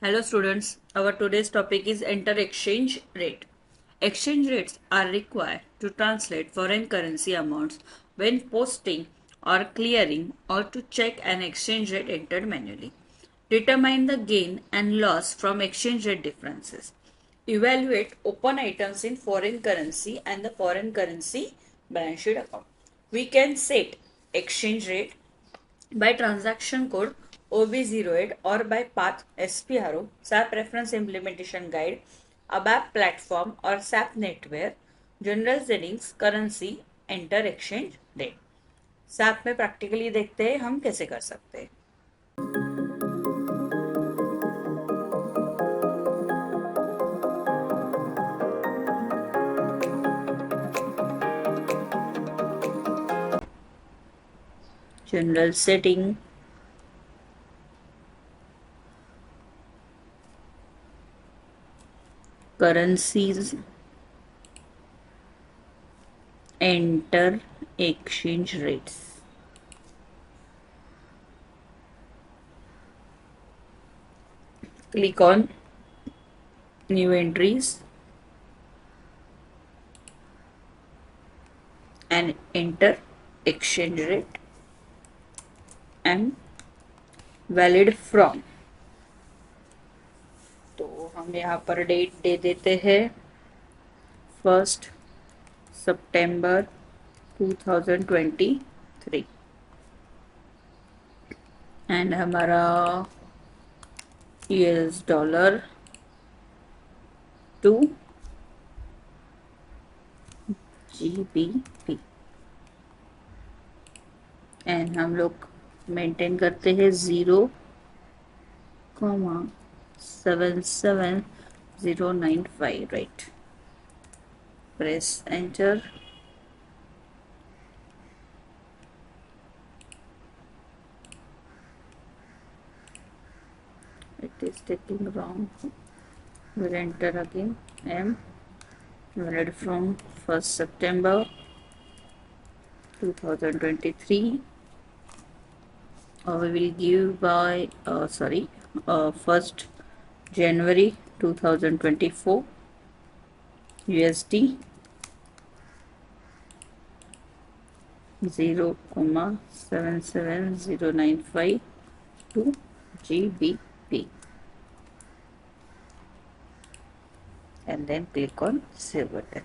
Hello students, our today's topic is enter exchange rate. Exchange rates are required to translate foreign currency amounts when posting or clearing or to check an exchange rate entered manually. Determine the gain and loss from exchange rate differences. Evaluate open items in foreign currency and the foreign currency balance sheet account. We can set exchange rate by transaction code OB08 or by path SPRO, SAP Reference Implementation Guide, ABAP platform or SAP Netware, general settings currency enter exchange rate SAP में practically देखते हैं हम कैसे कर सकते हैं. General setting, currencies, enter exchange rates. Click on new entries and enter exchange rate and valid from. तो हम यहाँ पर डेट दे देते हैं 1 सितंबर 2023 एंड हमारा US dollar to GBP and हम लोग मेंटेन करते हैं 0,77095, right. Press enter. It is taking wrong. We'll enter again. M valid from 1st September 2023. We will give by 1st January 2024 USD 0,77095 to GBP and then click on save button.